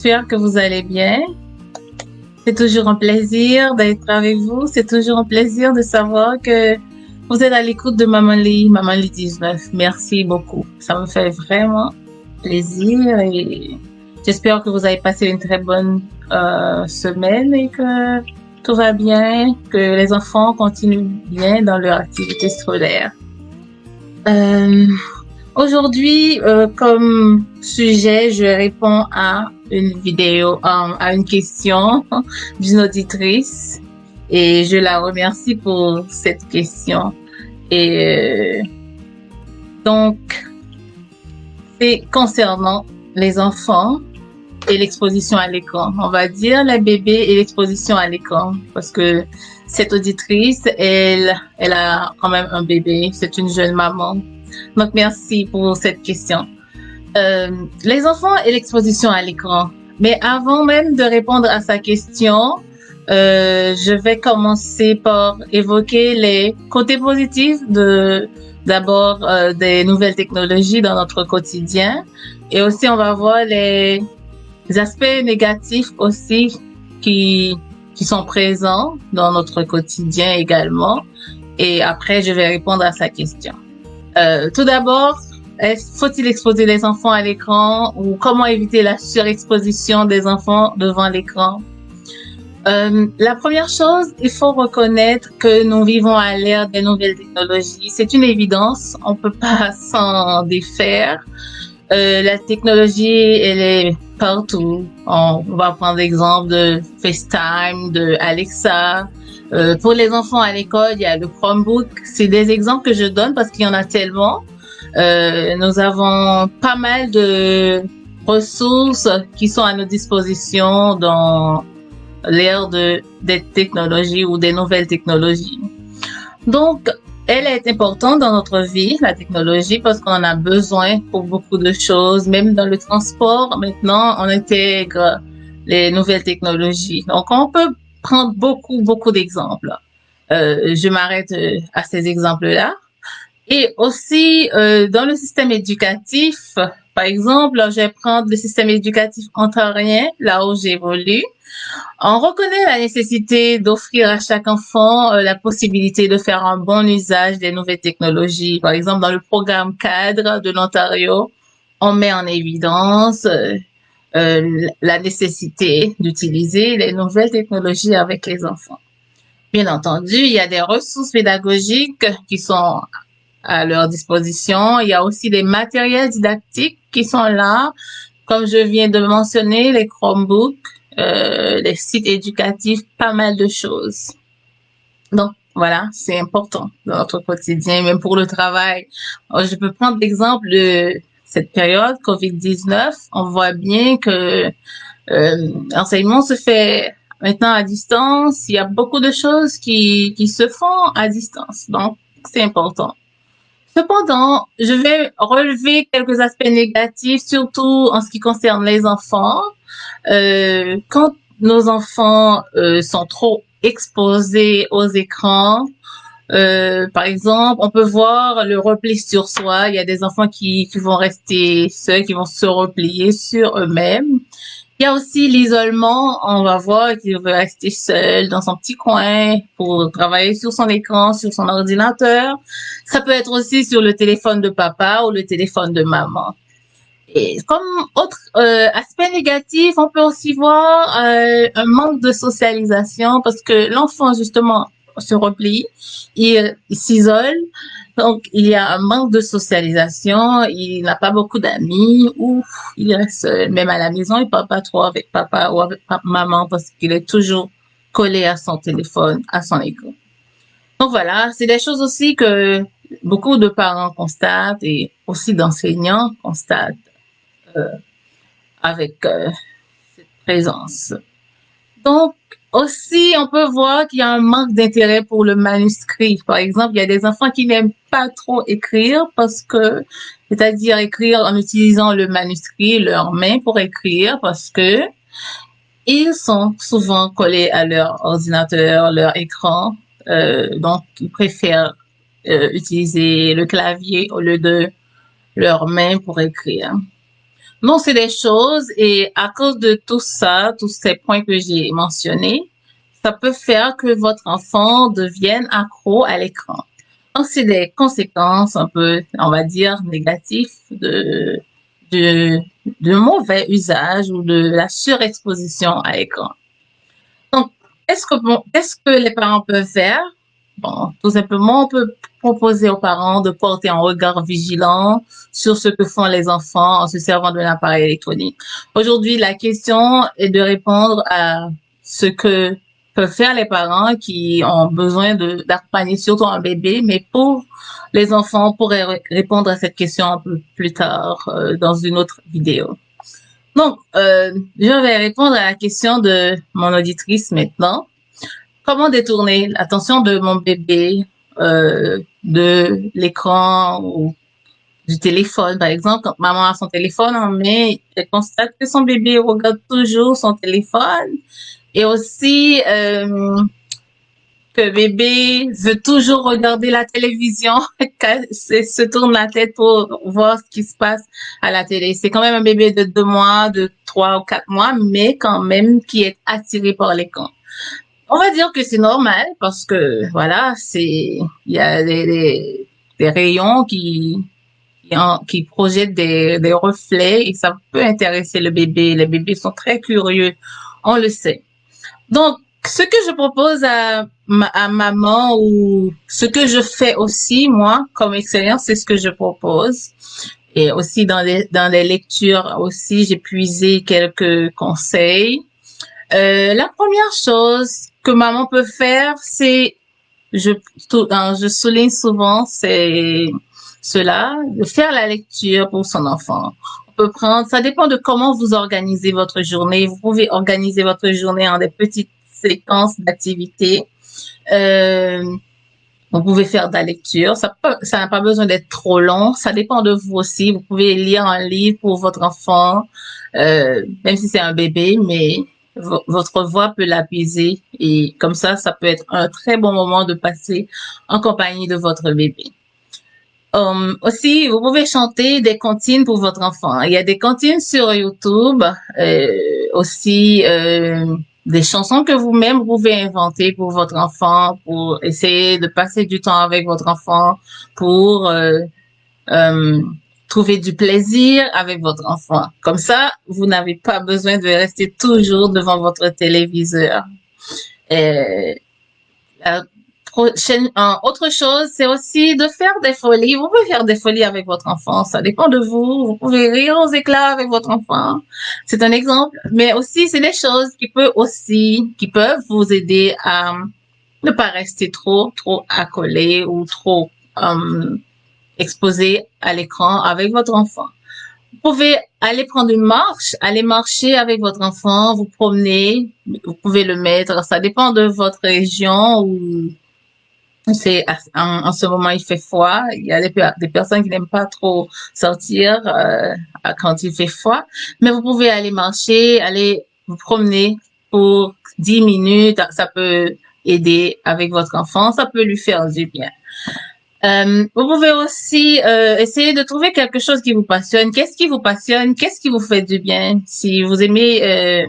J'espère que vous allez bien. C'est toujours un plaisir d'être avec vous. C'est toujours un plaisir de savoir que vous êtes à l'écoute de Maman Lee 19. Merci beaucoup. Ça me fait vraiment plaisir et j'espère que vous avez passé une très bonne semaine et que tout va bien, que les enfants continuent bien dans leur activité scolaire. Aujourd'hui, comme sujet, je réponds à une question d'une auditrice et je la remercie pour cette question. Et donc, c'est concernant les enfants et l'exposition à l'écran. On va dire les bébés et l'exposition à l'écran parce que cette auditrice, elle a quand même un bébé, c'est une jeune maman. Donc, merci pour cette question. Les enfants et l'exposition à l'écran. Mais avant même de répondre à sa question, je vais commencer par évoquer les côtés positifs d'abord des nouvelles technologies dans notre quotidien. Et aussi, on va voir les aspects négatifs aussi qui sont présents dans notre quotidien également. Et après, je vais répondre à sa question. Tout d'abord, faut-il exposer les enfants à l'écran ou comment éviter la surexposition des enfants devant l'écran? La première chose, il faut reconnaître que nous vivons à l'ère des nouvelles technologies. C'est une évidence, on peut pas s'en défaire. La technologie, elle est partout. On va prendre l'exemple de FaceTime, de Alexa. Pour les enfants à l'école, il y a le Chromebook. C'est des exemples que je donne parce qu'il y en a tellement. Nous avons pas mal de ressources qui sont à notre disposition dans l'ère des technologies ou des nouvelles technologies. Donc, elle est importante dans notre vie, la technologie, parce qu'on en a besoin pour beaucoup de choses. Même dans le transport, maintenant, on intègre les nouvelles technologies. Donc, on peut prendre beaucoup d'exemples. Je m'arrête à ces exemples-là. Et aussi, dans le système éducatif, par exemple, je vais prendre le système éducatif ontarien, là où j'évolue. On reconnaît la nécessité d'offrir à chaque enfant la possibilité de faire un bon usage des nouvelles technologies. Par exemple, dans le programme cadre de l'Ontario, on met en évidence la nécessité d'utiliser les nouvelles technologies avec les enfants. Bien entendu, il y a des ressources pédagogiques qui sont à leur disposition. Il y a aussi des matériels didactiques qui sont là, comme je viens de mentionner, les Chromebooks, les sites éducatifs, pas mal de choses. Donc, voilà, c'est important dans notre quotidien, même pour le travail. Je peux prendre l'exemple de cette période COVID-19. On voit bien que l'enseignement se fait maintenant à distance. Il y a beaucoup de choses qui se font à distance. Donc, c'est important. Cependant, je vais relever quelques aspects négatifs, surtout en ce qui concerne les enfants. Quand nos enfants sont trop exposés aux écrans, par exemple, on peut voir le repli sur soi. Il y a des enfants qui vont rester seuls, qui vont se replier sur eux-mêmes. Il y a aussi l'isolement. On va voir qu'il veut rester seul dans son petit coin pour travailler sur son écran, sur son ordinateur. Ça peut être aussi sur le téléphone de papa ou le téléphone de maman. Et comme autre aspect négatif, on peut aussi voir un manque de socialisation parce que l'enfant, justement, se replie, il s'isole. Donc, il y a un manque de socialisation, il n'a pas beaucoup d'amis ou il reste seul. Même à la maison, il parle pas trop avec papa ou avec maman parce qu'il est toujours collé à son téléphone, à son écran. Donc voilà, c'est des choses aussi que beaucoup de parents constatent et aussi d'enseignants constatent avec cette présence. Donc, aussi, on peut voir qu'il y a un manque d'intérêt pour le manuscrit. Par exemple, il y a des enfants qui n'aiment pas trop écrire parce que, c'est-à-dire écrire en utilisant le manuscrit, leurs mains pour écrire parce que ils sont souvent collés à leur ordinateur, leur écran. Donc, ils préfèrent utiliser le clavier au lieu de leurs mains pour écrire. Non, c'est des choses et à cause de tout ça, tous ces points que j'ai mentionnés, ça peut faire que votre enfant devienne accro à l'écran. Donc, c'est des conséquences un peu, on va dire, négatives de, de mauvais usage ou de la surexposition à l'écran. Donc, qu'est-ce que les parents peuvent faire? Bon, tout simplement, on peut proposer aux parents de porter un regard vigilant sur ce que font les enfants en se servant d'un appareil électronique. Aujourd'hui, la question est de répondre à ce que peuvent faire les parents qui ont besoin d'accompagner surtout un bébé, mais pour les enfants, on pourrait répondre à cette question un peu plus tard dans une autre vidéo. Donc, je vais répondre à la question de mon auditrice maintenant. Comment détourner l'attention de mon bébé de l'écran ou du téléphone? Par exemple, quand maman a son téléphone en main, elle constate que son bébé regarde toujours son téléphone et aussi que bébé veut toujours regarder la télévision, se tourne la tête pour voir ce qui se passe à la télé. C'est quand même un bébé de 2 mois, de 3 ou 4 mois, mais quand même qui est attiré par l'écran. On va dire que c'est normal parce que voilà, il y a des rayons qui projettent des reflets et ça peut intéresser le bébé. Les bébés sont très curieux, on le sait. Donc, ce que je propose à maman ou ce que je fais aussi, moi, comme expérience, c'est ce que je propose. Et aussi dans les lectures aussi, j'ai puisé quelques conseils. La première chose que maman peut faire, c'est, je souligne souvent, c'est cela, de faire la lecture pour son enfant. On peut prendre, ça dépend de comment vous organisez votre journée. Vous pouvez organiser votre journée en des petites séquences d'activités. Vous pouvez faire de la lecture. Ça n'a pas besoin d'être trop long. Ça dépend de vous aussi. Vous pouvez lire un livre pour votre enfant, même si c'est un bébé, mais votre voix peut l'apaiser et comme ça peut être un très bon moment de passer en compagnie de votre bébé. Aussi, vous pouvez chanter des comptines pour votre enfant. Il y a des comptines sur YouTube, aussi des chansons que vous-même pouvez inventer pour votre enfant, pour essayer de passer du temps avec votre enfant, pour trouver du plaisir avec votre enfant. Comme ça, vous n'avez pas besoin de rester toujours devant votre téléviseur. Autre chose, c'est aussi de faire des folies. Vous pouvez faire des folies avec votre enfant. Ça dépend de vous. Vous pouvez rire aux éclats avec votre enfant. C'est un exemple. Mais aussi, c'est des choses qui peuvent vous aider à ne pas rester trop accolé ou trop exposé à l'écran avec votre enfant. Vous pouvez aller prendre une marche, aller marcher avec votre enfant, vous promener. Vous pouvez le mettre. Ça dépend de votre région ou c'est en ce moment il fait froid. Il y a des personnes qui n'aiment pas trop sortir quand il fait froid, mais vous pouvez aller marcher, aller vous promener pour 10 minutes. Ça peut aider avec votre enfant, ça peut lui faire du bien. Vous pouvez aussi essayer de trouver quelque chose qui vous passionne. Qu'est-ce qui vous passionne? Qu'est-ce qui vous fait du bien? Si vous aimez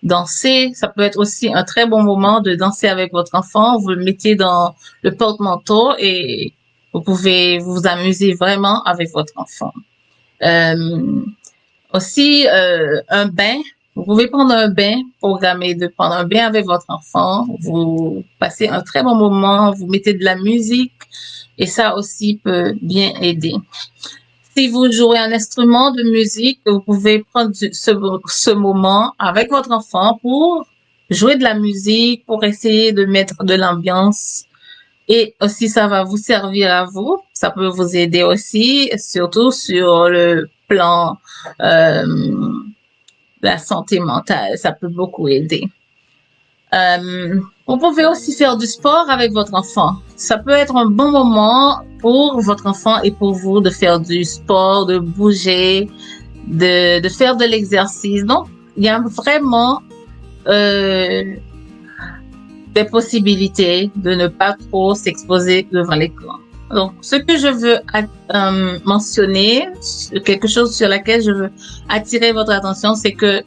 danser, ça peut être aussi un très bon moment de danser avec votre enfant. Vous le mettez dans le porte-manteau et vous pouvez vous amuser vraiment avec votre enfant. Aussi, un bain. Vous pouvez prendre un bain, programmer de prendre un bain avec votre enfant. Vous passez un très bon moment, vous mettez de la musique et ça aussi peut bien aider. Si vous jouez un instrument de musique, vous pouvez prendre ce moment avec votre enfant pour jouer de la musique, pour essayer de mettre de l'ambiance. Et aussi, ça va vous servir à vous. Ça peut vous aider aussi, surtout sur le plan de la santé mentale. Ça peut beaucoup aider. Vous pouvez aussi faire du sport avec votre enfant. Ça peut être un bon moment pour votre enfant et pour vous de faire du sport, de bouger, de faire de l'exercice. Donc, il y a vraiment des possibilités de ne pas trop s'exposer devant l'écran. Donc, ce que je veux mentionner, quelque chose sur laquelle je veux attirer votre attention, c'est que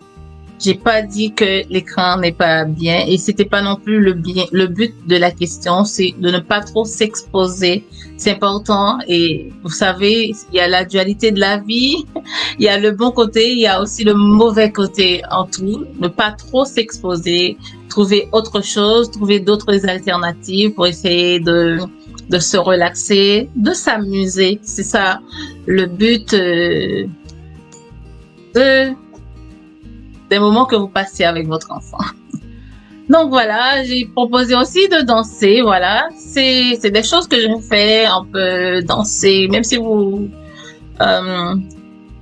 j'ai pas dit que l'écran n'est pas bien et c'était pas non plus le but de la question, c'est de ne pas trop s'exposer. C'est important et vous savez, il y a la dualité de la vie, il y a le bon côté, il y a aussi le mauvais côté en tout. Ne pas trop s'exposer, trouver autre chose, trouver d'autres alternatives pour essayer de se relaxer, de s'amuser. C'est ça le but de des moments que vous passez avec votre enfant. Donc voilà, j'ai proposé aussi de danser. Voilà, c'est des choses que je fais. On peut danser, même si vous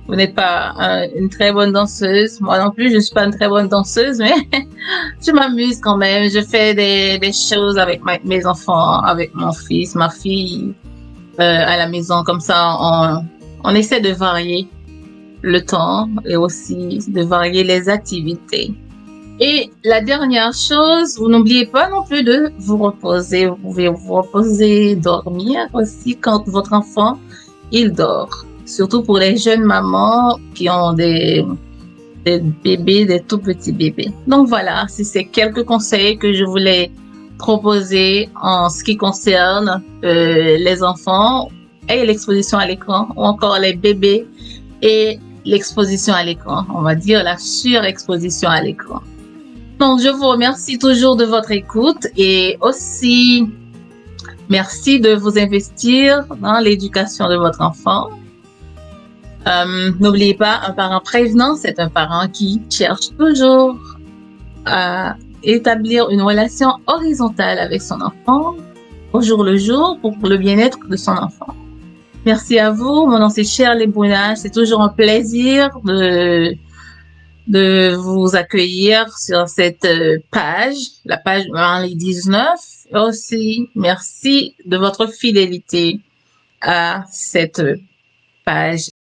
n'êtes pas une très bonne danseuse. Moi non plus, je suis pas une très bonne danseuse, mais je m'amuse quand même. Je fais des choses avec mes enfants, avec mon fils, ma fille à la maison. Comme ça, on essaie de varier le temps et aussi de varier les activités. Et la dernière chose, vous n'oubliez pas non plus de vous reposer. Vous pouvez vous reposer, dormir aussi quand votre enfant, il dort. Surtout pour les jeunes mamans qui ont des bébés, des tout petits bébés. Donc voilà, c'est quelques conseils que je voulais proposer en ce qui concerne les enfants et l'exposition à l'écran ou encore les bébés et l'exposition à l'écran, on va dire la surexposition à l'écran. Donc, je vous remercie toujours de votre écoute et aussi merci de vous investir dans l'éducation de votre enfant. N'oubliez pas, un parent prévenant, c'est un parent qui cherche toujours à établir une relation horizontale avec son enfant au jour le jour pour le bien-être de son enfant. Merci à vous. Mon nom c'est Shirley Brunage. C'est toujours un plaisir de vous accueillir sur cette page, la page Marley 19. Aussi, merci de votre fidélité à cette page.